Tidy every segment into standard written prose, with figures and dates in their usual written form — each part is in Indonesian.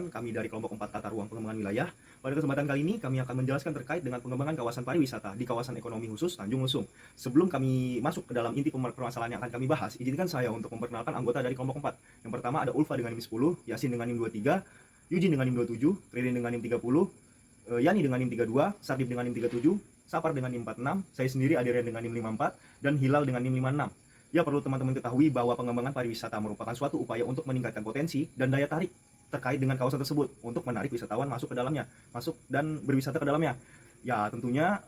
teman-teman, kami dari kelompok 4 Tata Ruang Pengembangan Wilayah. Pada kesempatan kali ini kami akan menjelaskan terkait dengan pengembangan kawasan pariwisata di kawasan ekonomi khusus Tanjung Lesung. Sebelum kami masuk ke dalam inti permasalahan yang akan kami bahas, izinkan saya untuk memperkenalkan anggota dari kelompok 4. Yang pertama ada Ulfa dengan NIM 10, Yasin dengan NIM 23, Yujin dengan NIM 27, Ririn dengan NIM 30, Yani dengan NIM 32, Sardip dengan NIM 37, Sapar dengan NIM 46, saya sendiri Adrian dengan NIM 54, dan Hilal dengan NIM 56. Ya, perlu teman-teman ketahui bahwa pengembangan pariwisata merupakan suatu upaya untuk meningkatkan potensi dan daya tarik terkait dengan kawasan tersebut untuk menarik wisatawan masuk ke dalamnya, masuk dan berwisata ke dalamnya. Ya, tentunya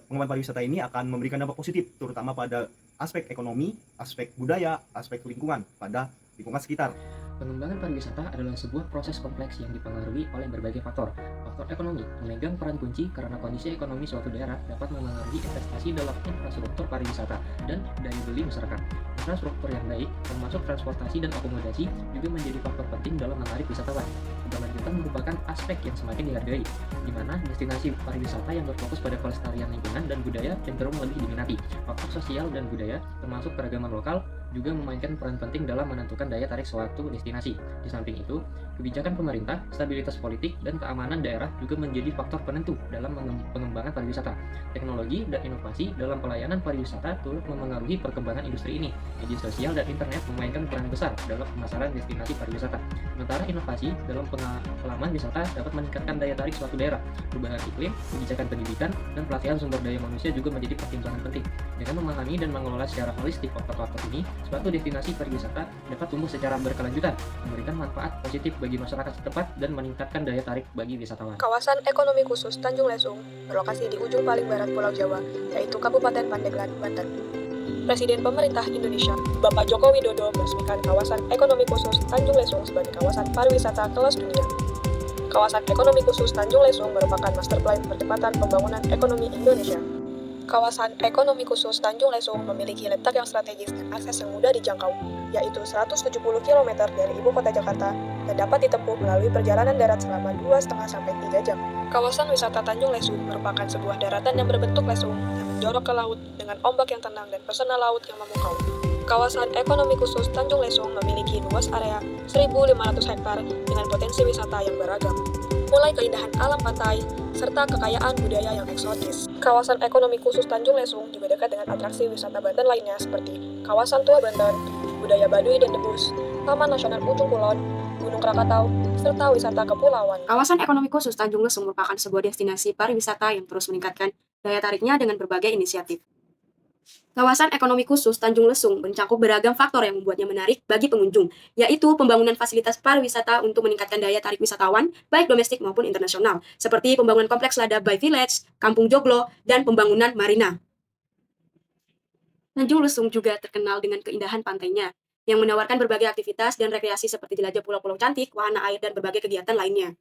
pengembangan pariwisata ini akan memberikan dampak positif terutama pada aspek ekonomi, aspek budaya, aspek lingkungan pada lingkungan sekitar. Pengembangan pariwisata adalah sebuah proses kompleks yang dipengaruhi oleh berbagai faktor. Faktor ekonomi memegang peran kunci karena kondisi ekonomi suatu daerah dapat memengaruhi investasi dalam infrastruktur pariwisata dan daya beli masyarakat. Infrastruktur yang baik, termasuk transportasi dan akomodasi, juga menjadi faktor penting dalam menarik wisatawan. Keberlanjutan merupakan aspek yang semakin dihargai, di mana destinasi pariwisata yang berfokus pada pelestarian lingkungan dan budaya cenderung lebih diminati. Faktor sosial dan budaya, termasuk keragaman lokal, juga memainkan peran penting dalam menentukan daya tarik suatu destinasi. Di samping itu, kebijakan pemerintah, stabilitas politik, dan keamanan daerah juga menjadi faktor penentu dalam pengembangan pariwisata. Teknologi dan inovasi dalam pelayanan pariwisata turut memengaruhi perkembangan industri ini. Media sosial dan internet memainkan peran besar dalam pemasaran destinasi pariwisata. Sementara inovasi dalam pengalaman wisata dapat meningkatkan daya tarik suatu daerah. Perubahan iklim, kebijakan pendidikan, dan pelatihan sumber daya manusia juga menjadi pertimbangan penting. Dengan memahami dan mengelola secara holistik faktor-faktor ini, suatu destinasi pariwisata dapat tumbuh secara berkelanjutan, memberikan manfaat positif bagi masyarakat setempat dan meningkatkan daya tarik bagi wisatawan. Kawasan Ekonomi Khusus Tanjung Lesung berlokasi di ujung paling barat Pulau Jawa, yaitu Kabupaten Pandeglang, Banten. Presiden Pemerintah Indonesia, Bapak Joko Widodo meresmikan kawasan Ekonomi Khusus Tanjung Lesung sebagai kawasan pariwisata kelas dunia. Kawasan Ekonomi Khusus Tanjung Lesung merupakan master plan percepatan pembangunan ekonomi Indonesia. Kawasan Ekonomi Khusus Tanjung Lesung memiliki letak yang strategis dan akses yang mudah dijangkau, yaitu 170 km dari ibu kota Jakarta dan dapat ditempuh melalui perjalanan darat selama 2,5-3 jam. Kawasan wisata Tanjung Lesung merupakan sebuah daratan yang berbentuk lesung yang menjorok ke laut dengan ombak yang tenang dan pesona laut yang memukau. Kawasan Ekonomi Khusus Tanjung Lesung memiliki luas area 1.500 hektar dengan potensi wisata yang beragam, mulai keindahan alam pantai serta kekayaan budaya yang eksotis. Kawasan Ekonomi Khusus Tanjung Lesung juga dekat dengan atraksi wisata Banten lainnya seperti Kawasan Tua Banten, Budaya Baduy dan Debus, Taman Nasional Ujung Kulon, Gunung Krakatau, serta wisata kepulauan. Kawasan Ekonomi Khusus Tanjung Lesung merupakan sebuah destinasi pariwisata yang terus meningkatkan daya tariknya dengan berbagai inisiatif. Kawasan Ekonomi Khusus Tanjung Lesung mencakup beragam faktor yang membuatnya menarik bagi pengunjung, yaitu pembangunan fasilitas pariwisata untuk meningkatkan daya tarik wisatawan, baik domestik maupun internasional, seperti pembangunan kompleks Lada Bay Village, Kampung Joglo, dan pembangunan marina. Tanjung Lesung juga terkenal dengan keindahan pantainya, yang menawarkan berbagai aktivitas dan rekreasi seperti jelajah pulau-pulau cantik, wahana air, dan berbagai kegiatan lainnya.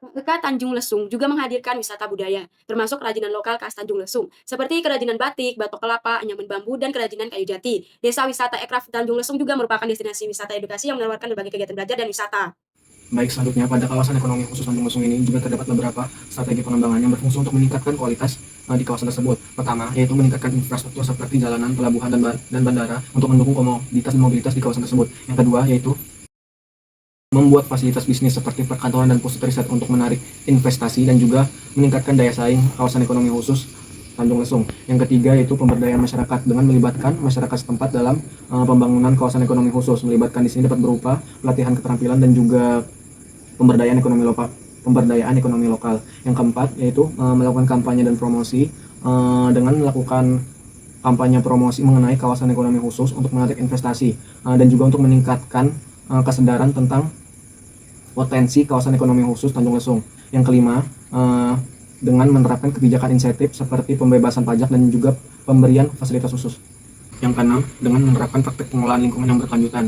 KK Tanjung Lesung juga menghadirkan wisata budaya, termasuk kerajinan lokal khas Tanjung Lesung, seperti kerajinan batik, batok kelapa, anyaman bambu, dan kerajinan kayu jati. Desa wisata Ekraf Tanjung Lesung juga merupakan destinasi wisata edukasi yang menawarkan berbagai kegiatan belajar dan wisata. Baik, selanjutnya pada kawasan ekonomi khusus Tanjung Lesung ini juga terdapat beberapa strategi pengembangan yang berfungsi untuk meningkatkan kualitas di kawasan tersebut. Pertama, yaitu meningkatkan infrastruktur seperti jalanan, pelabuhan, dan bandara untuk mendukung komoditas dan mobilitas di kawasan tersebut. Yang kedua, yaitu membuat fasilitas bisnis seperti perkantoran dan pusat riset untuk menarik investasi dan juga meningkatkan daya saing kawasan ekonomi khusus Tanjung Lesung. Yang ketiga yaitu pemberdayaan masyarakat dengan melibatkan masyarakat setempat dalam pembangunan kawasan ekonomi khusus. Melibatkan di sini dapat berupa pelatihan keterampilan dan juga pemberdayaan ekonomi lokal. Yang keempat yaitu melakukan kampanye dan promosi dengan melakukan kampanye promosi mengenai kawasan ekonomi khusus untuk menarik investasi dan juga untuk meningkatkan kesadaran tentang potensi kawasan ekonomi khusus Tanjung Lesung. Yang kelima, dengan menerapkan kebijakan insentif seperti pembebasan pajak dan juga pemberian fasilitas khusus. Yang keenam, dengan menerapkan praktek pengelolaan lingkungan yang berkelanjutan,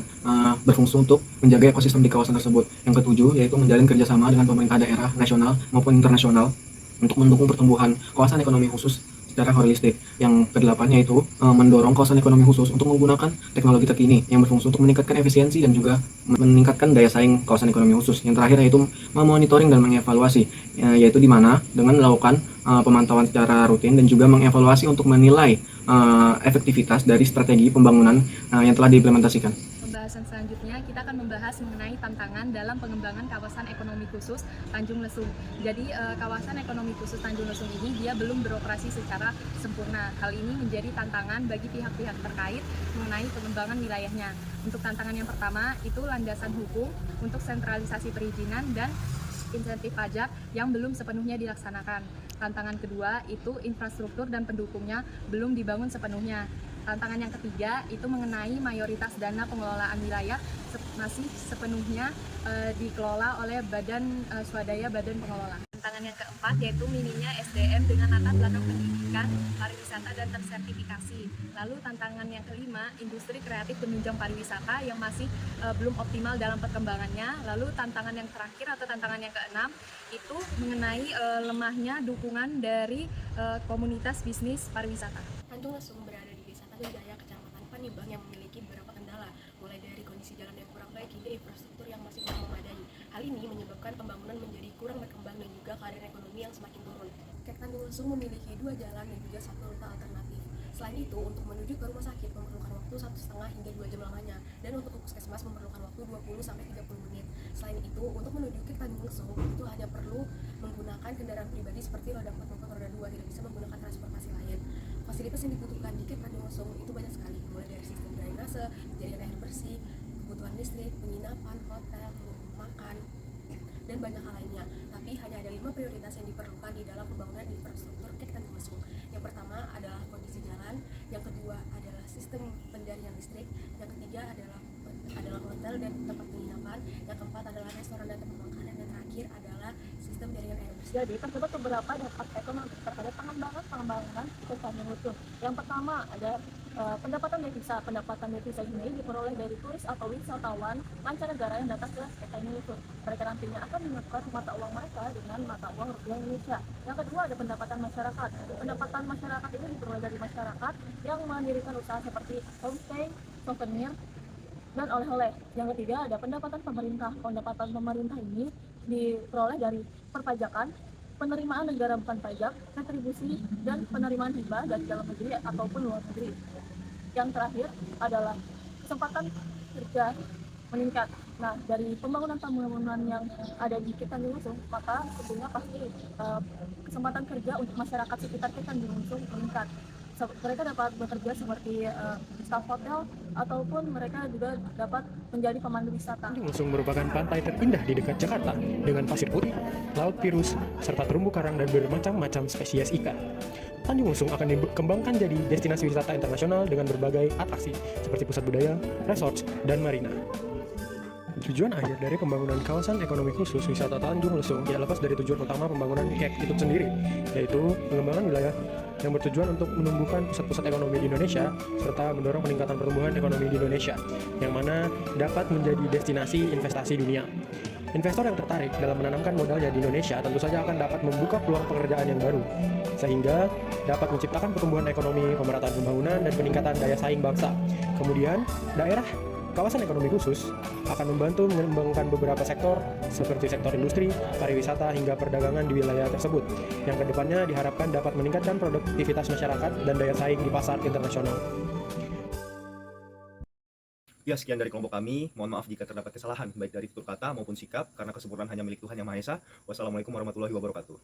berfungsi untuk menjaga ekosistem di kawasan tersebut. Yang ketujuh, yaitu menjalin kerjasama dengan pemerintah daerah, nasional maupun internasional untuk mendukung pertumbuhan kawasan ekonomi khusus secara holistik. Yang kedelapan yaitu mendorong kawasan ekonomi khusus untuk menggunakan teknologi terkini yang berfungsi untuk meningkatkan efisiensi dan juga meningkatkan daya saing kawasan ekonomi khusus. Yang terakhir yaitu memonitoring dan mengevaluasi, yaitu di mana dengan melakukan pemantauan secara rutin dan juga mengevaluasi untuk menilai efektivitas dari strategi pembangunan yang telah diimplementasikan. pembahasan selanjutnya kita akan membahas mengenai tantangan dalam pengembangan kawasan ekonomi khusus Tanjung Lesung. Jadi kawasan ekonomi khusus Tanjung Lesung ini dia belum beroperasi secara sempurna. Hal ini menjadi tantangan bagi pihak-pihak terkait mengenai pengembangan wilayahnya. Untuk tantangan yang pertama itu landasan hukum untuk sentralisasi perizinan dan insentif pajak yang belum sepenuhnya dilaksanakan. Tantangan kedua itu infrastruktur dan pendukungnya belum dibangun sepenuhnya. Tantangan yang ketiga itu mengenai mayoritas dana pengelolaan wilayah masih sepenuhnya dikelola oleh badan swadaya badan pengelola. Tantangan yang keempat yaitu minimnya SDM dengan latar belakang pendidikan, pariwisata dan tersertifikasi. Lalu tantangan yang kelima, industri kreatif penunjang pariwisata yang masih belum optimal dalam perkembangannya. Lalu tantangan yang terakhir atau tantangan yang keenam itu mengenai lemahnya dukungan dari komunitas bisnis pariwisata. Tanjung Lesung berada di Desa Tanjung Jaya, Kecamatan Panimbang yang memiliki beberapa kendala, mulai dari kondisi jalan yang kurang baik hingga infrastruktur yang masih belum memadai. Hal ini menyebabkan pembangunan menjadi kurang berkembang dan juga keadaan ekonomi yang semakin turun. Kek Tanjung Lesung memiliki 2 jalan dan juga 1 rute alternatif. Selain itu, untuk menuju ke rumah sakit memerlukan waktu 1,5 hingga 2 jam lamanya, dan untuk ke puskesmas memerlukan waktu 20-30 menit. Selain itu, untuk menuju ke Tanjung Lesung itu hanya perlu menggunakan kendaraan pribadi seperti roda 4 maupun roda 2, tidak bisa menggunakan transportasi lain. Fasilitas yang dibutuhkan di Kek Tanjung Lesung itu banyak sekali, mulai dari sistem drainase, jaringan air bersih, kebutuhan listrik, penginapan, hotel, makan, dan banyak hal lainnya. Tapi hanya ada 5 prioritas yang diperlukan di dalam pembangunan infrastruktur Kek Tanjung Lesung. Yang pertama adalah kondisi jalan, yang kedua adalah sistem penjaringan listrik, yang ketiga adalah hotel dan tempat penginapan, yang keempat adalah restoran dan tempat makan, dan yang terakhir adalah sistem jaringan air bersih. Jadi terdapat beberapa dampak ekonomi terhadap pengembangan Kek Tanjung Lesung. Yang pertama ada pendapatan devisa. Pendapatan devisa ini diperoleh dari turis atau wisatawan mancanegara yang datang ke Kek Tanjung Lesung. Mereka nantinya akan menukar mata uang mereka dengan mata uang rupiah Indonesia. Yang kedua ada pendapatan masyarakat. Pendapatan masyarakat ini diperoleh dari masyarakat yang mendirikan usaha seperti homestay, souvenir, dan oleh-oleh. Yang ketiga ada pendapatan pemerintah. Pendapatan pemerintah ini diperoleh dari perpajakan, penerimaan negara bukan pajak, retribusi, dan penerimaan hibah dari dalam negeri ataupun luar negeri. Yang terakhir adalah kesempatan kerja meningkat. Nah, dari pembangunan yang ada di Kek Tanjung Lesung, maka tentunya pasti kesempatan kerja untuk masyarakat sekitar Kek Tanjung Lesung meningkat. Mereka dapat bekerja seperti staf hotel ataupun mereka juga dapat menjadi pemandu wisata. Tanjung Lesung merupakan pantai terindah di dekat Jakarta dengan pasir putih, laut virus, serta terumbu karang dan bermacam-macam spesies ikan. Tanjung Lesung akan dikembangkan jadi destinasi wisata internasional dengan berbagai atraksi seperti pusat budaya, resort, dan marina. Tujuan akhir dari pembangunan kawasan ekonomi khusus wisata Tanjung Lesung tidak lepas dari tujuan utama pembangunan KEK itu sendiri, yaitu pengembangan wilayah yang bertujuan untuk menumbuhkan pusat-pusat ekonomi di Indonesia serta mendorong peningkatan pertumbuhan ekonomi di Indonesia, yang mana dapat menjadi destinasi investasi dunia. Investor yang tertarik dalam menanamkan modalnya di Indonesia tentu saja akan dapat membuka peluang pekerjaan yang baru, sehingga dapat menciptakan pertumbuhan ekonomi, pemerataan pembangunan, dan peningkatan daya saing bangsa. Kemudian, kawasan ekonomi khusus akan membantu mengembangkan beberapa sektor seperti sektor industri, pariwisata, hingga perdagangan di wilayah tersebut, yang kedepannya diharapkan dapat meningkatkan produktivitas masyarakat dan daya saing di pasar internasional. Ya, sekian dari kelompok kami. Mohon maaf jika terdapat kesalahan, baik dari tutur kata maupun sikap, karena kesempurnaan hanya milik Tuhan Yang Maha Esa. Wassalamualaikum warahmatullahi wabarakatuh.